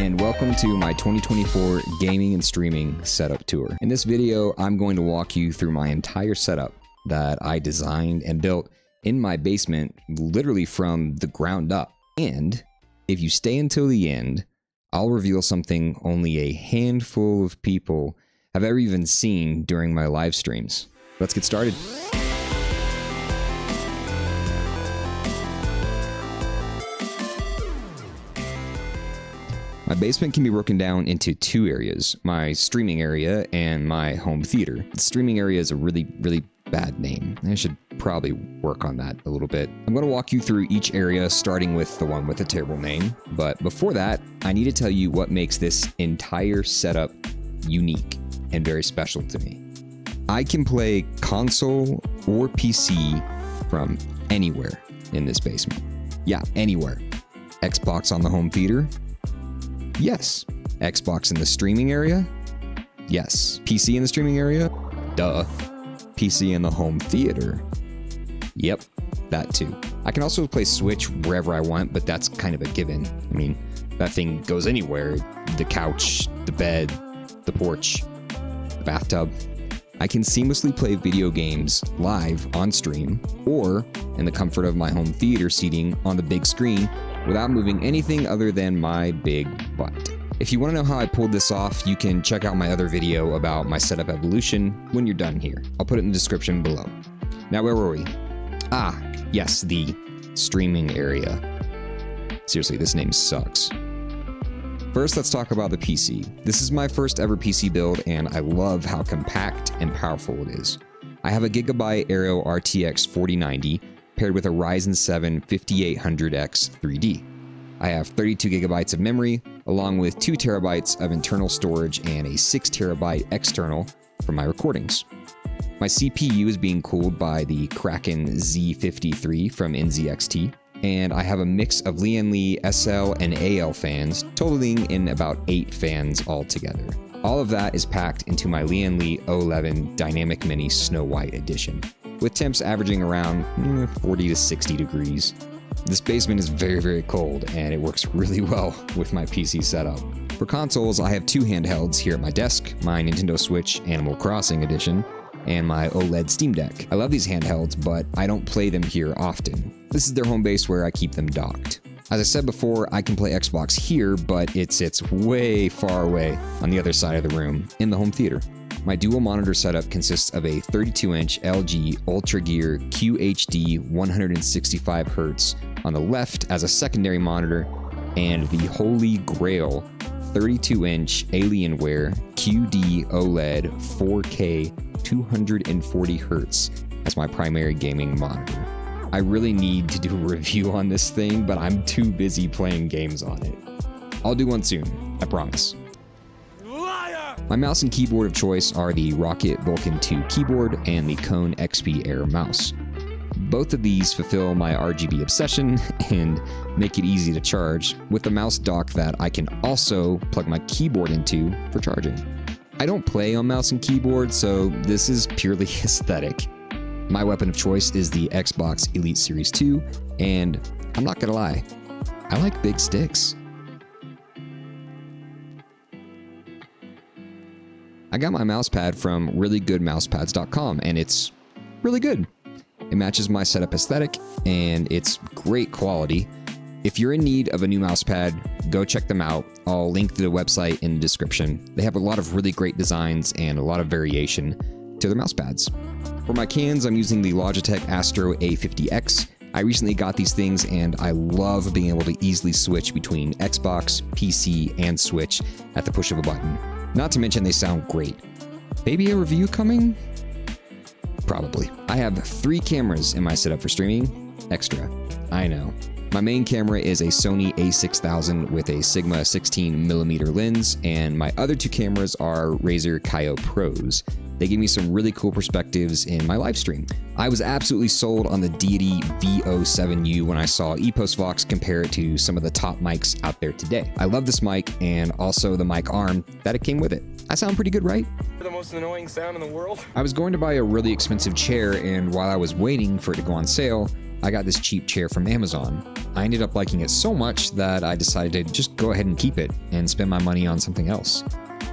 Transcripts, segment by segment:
and welcome to my 2024 gaming and streaming setup tour. In this video, I'm going to walk you through my entire setup that I designed and built in my basement, literally from the ground up. And if you stay until the end, I'll reveal something only a handful of people have ever even seen during my live streams. Let's get started. My basement can be broken down into two areas, my streaming area and my home theater. The streaming area is a really bad name. I should probably work on that a little bit. I'm going to walk you through each area, starting with the one with a terrible name. But before that, I need to tell you what makes this entire setup unique and very special to me. I can play console or PC from anywhere in this basement. Yeah, anywhere. Xbox on the home theater? Yes. Xbox in the streaming area? Yes. PC in the streaming area? Duh. PC in the home theater? Yep, that too. I can also play Switch wherever I want, but that's kind of a given. I mean, that thing goes anywhere. The couch, the bed, the porch, the bathtub. I can seamlessly play video games live on stream or in the comfort of my home theater seating on the big screen without moving anything other than my big butt. If you want to know how I pulled this off, you can check out my other video about my setup evolution when you're done here. I'll put it in the description below. Now, where were we? Ah, yes, the streaming area. Seriously, this name sucks. First, let's talk about the PC. This is my first ever PC build, and I love how compact and powerful it is. I have a GIGABYTE AERO RTX 4090 paired with a Ryzen 7 5800X 3D. I have 32 gigabytes of memory, along with 2 terabytes of internal storage and a 6 terabyte external for my recordings. My CPU is being cooled by the Kraken Z53 from NZXT, and I have a mix of Lian Li SL and AL fans, totaling in about 8 fans altogether. All of that is packed into my Lian Li 011 Dynamic Mini Snow White Edition, with temps averaging around 40 to 60 degrees. This basement is very cold, and it works really well with my PC setup. For consoles, I have 2 handhelds here at my desk, my Nintendo Switch Animal Crossing Edition, and my OLED Steam Deck. I love these handhelds, but I don't play them here often. This is their home base where I keep them docked. As I said before, I can play Xbox here, but it sits way far away on the other side of the room, in the home theater. My dual monitor setup consists of a 32-inch LG UltraGear QHD 165Hz on the left as a secondary monitor, and the Holy Grail 32-inch Alienware QD OLED 4K 240Hz as my primary gaming monitor. I really need to do a review on this thing, but I'm too busy playing games on it. I'll do one soon, I promise. My mouse and keyboard of choice are the Rocket Vulcan 2 keyboard and the Kone XP Air mouse. Both of these fulfill my RGB obsession and make it easy to charge, with a mouse dock that I can also plug my keyboard into for charging. I don't play on mouse and keyboard, so this is purely aesthetic. My weapon of choice is the Xbox Elite Series 2, and I'm not gonna lie, I like big sticks. I got my mouse pad from reallygoodmousepads.com, and it's really good. It matches my setup aesthetic, and it's great quality. If you're in need of a new mouse pad, go check them out. I'll link to the website in the description. They have a lot of really great designs and a lot of variation to their mouse pads. For my cans, I'm using the Logitech Astro A50X. I recently got these things, and I love being able to easily switch between Xbox, PC, and Switch at the push of a button. Not to mention they sound great. Maybe a review coming? Probably. I have 3 cameras in my setup for streaming. Extra. I know. My main camera is a Sony a6000 with a Sigma 16mm lens, and my other 2 cameras are Razer Kaio Pros. They give me some really cool perspectives in my live stream. I was absolutely sold on the Deity V07U when I saw EposVox compare it to some of the top mics out there today. I love this mic and also the mic arm that it came with it. I sound pretty good, right? The most annoying sound in the world. I was going to buy a really expensive chair, and while I was waiting for it to go on sale, I got this cheap chair from Amazon. I ended up liking it so much that I decided to just go ahead and keep it and spend my money on something else.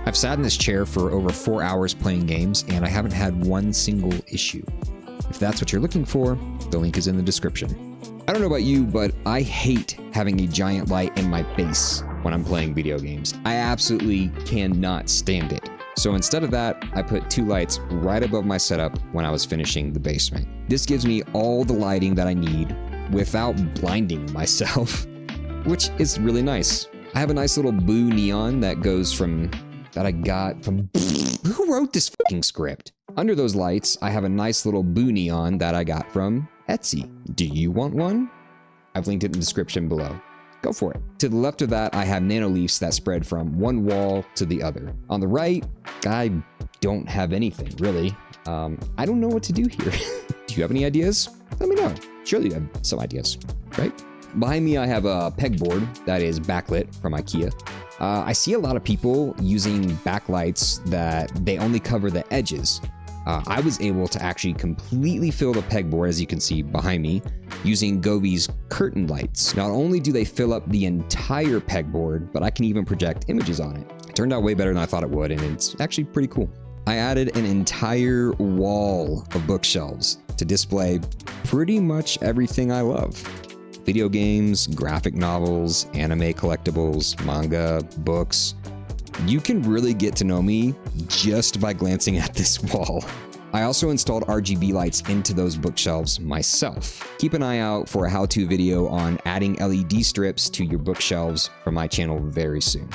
I've sat in this chair for over 4 hours playing games, and I haven't had one single issue. If that's what you're looking for, the link is in the description. I don't know about you, but I hate having a giant light in my face when I'm playing video games. I absolutely cannot stand it. So instead of that, I put 2 lights right above my setup when I was finishing the basement. This gives me all the lighting that I need without blinding myself, which is really nice. I have a nice little blue neon that I got from who wrote this fucking script? Under those lights, I have a nice little blue neon that I got from Etsy. Do you want one? I've linked it in the description below. Go for it. To the left of that, I have nano leaves that spread from one wall to the other. On the right, I don't have anything, really. I don't know what to do here. Do you have any ideas? Let me know. Surely you have some ideas, right? Behind me, I have a pegboard that is backlit from IKEA. I see a lot of people using backlights that they only cover the edges. I was able to actually completely fill the pegboard, as you can see behind me, using Gobi's curtain lights. Not only do they fill up the entire pegboard, but I can even project images on it. It turned out way better than I thought it would, and it's actually pretty cool. I added an entire wall of bookshelves to display pretty much everything I love. Video games, graphic novels, anime collectibles, manga, books. You can really get to know me just by glancing at this wall. I also installed RGB lights into those bookshelves myself. Keep an eye out for a how-to video on adding LED strips to your bookshelves from my channel very soon.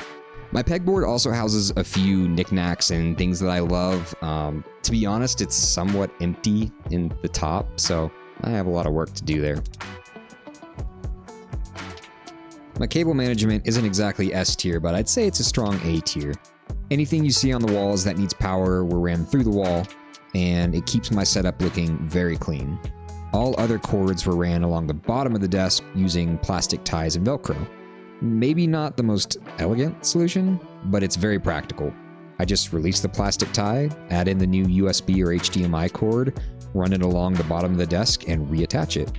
My pegboard also houses a few knickknacks and things that I love. To be honest, it's somewhat empty in the top, so I have a lot of work to do there. My cable management isn't exactly S tier, but I'd say it's a strong A tier. Anything you see on the walls that needs power were ran through the wall, and it keeps my setup looking very clean. All other cords were ran along the bottom of the desk using plastic ties and Velcro. Maybe not the most elegant solution, but it's very practical. I just release the plastic tie, add in the new USB or HDMI cord, run it along the bottom of the desk, and reattach it.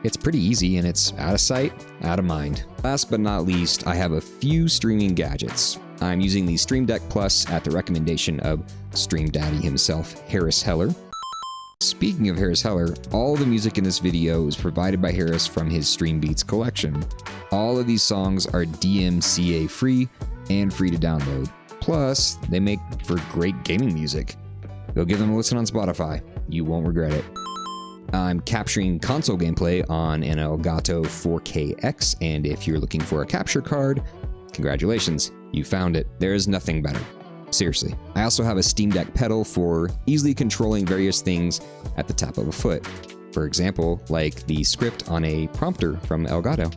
It's pretty easy, and it's out of sight, out of mind. Last but not least, I have a few streaming gadgets. I'm using the Stream Deck Plus at the recommendation of Stream Daddy himself, Harris Heller. Speaking of Harris Heller, all the music in this video is provided by Harris from his Stream Beats collection. All of these songs are DMCA free and free to download. Plus, they make for great gaming music. Go give them a listen on Spotify. You won't regret it. I'm capturing console gameplay on an Elgato 4KX, and if you're looking for a capture card, congratulations, you found it. There is nothing better. Seriously. I also have a Steam Deck pedal for easily controlling various things at the tap of a foot. For example, like the script on a prompter from Elgato.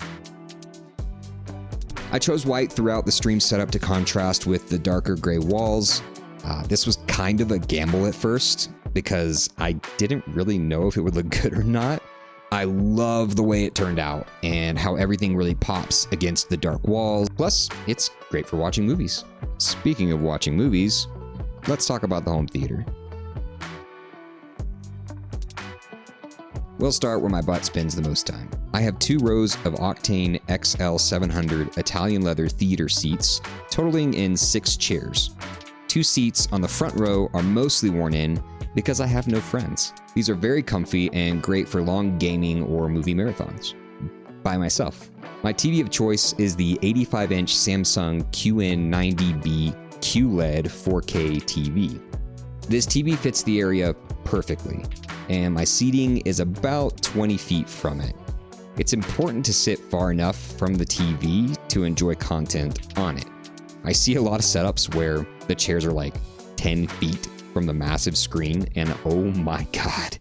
I chose white throughout the stream setup to contrast with the darker gray walls. This was kind of a gamble at first, because I didn't really know if it would look good or not. I love the way it turned out and how everything really pops against the dark walls. Plus, it's great for watching movies. Speaking of watching movies, let's talk about the home theater. We'll start where my butt spends the most time. I have 2 rows of Octane XL700 Italian leather theater seats, totaling in 6 chairs. 2 seats on the front row are mostly worn in because I have no friends. These are very comfy and great for long gaming or movie marathons. By myself. My TV of choice is the 85-inch Samsung QN90B QLED 4K TV. This TV fits the area perfectly, and my seating is about 20 feet from it. It's important to sit far enough from the TV to enjoy content on it. I see a lot of setups where the chairs are like 10 feet from the massive screen, and oh my god,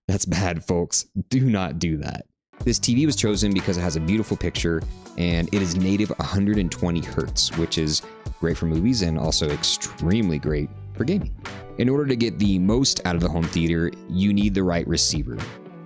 that's bad, folks. Do not do that. This TV was chosen because it has a beautiful picture, and it is native 120 Hz, which is great for movies and also extremely great for gaming. In order to get the most out of the home theater, you need the right receiver.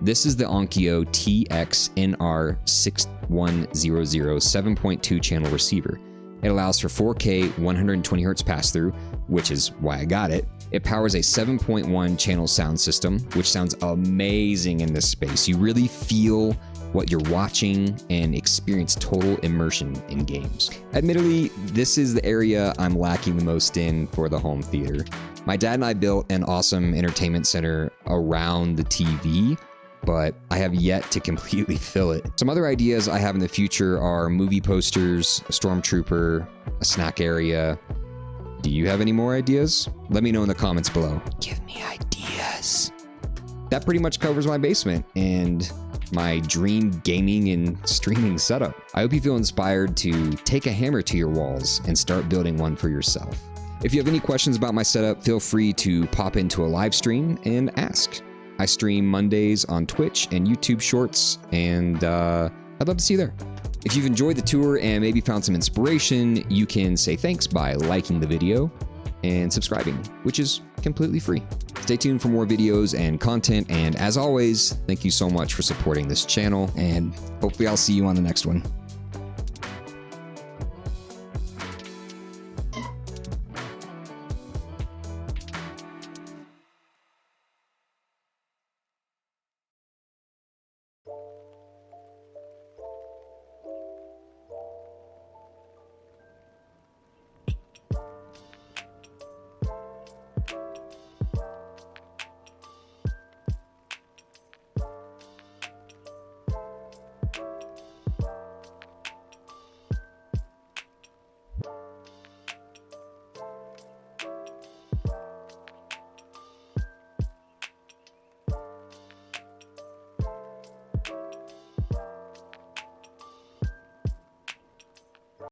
This is the Onkyo TX-NR6100 7.2 channel receiver. It allows for 4K 120 Hz pass-through, which is why I got it, It powers a 7.1 channel sound system, which sounds amazing in this space. You really feel what you're watching and experience total immersion in games. Admittedly, this is the area I'm lacking the most in for the home theater. My dad and I built an awesome entertainment center around the TV, but I have yet to completely fill it. Some other ideas I have in the future are movie posters, a stormtrooper, a snack area. Do you have any more ideas? Let me know in the comments below. Give me ideas. That pretty much covers my basement and my dream gaming and streaming setup. I hope you feel inspired to take a hammer to your walls and start building one for yourself. If you have any questions about my setup, feel free to pop into a live stream and ask. I stream Mondays on Twitch and YouTube Shorts, and I'd love to see you there. If you've enjoyed the tour and maybe found some inspiration, you can say thanks by liking the video and subscribing, which is completely free. Stay tuned for more videos and content, and as always, thank you so much for supporting this channel, and hopefully I'll see you on the next one.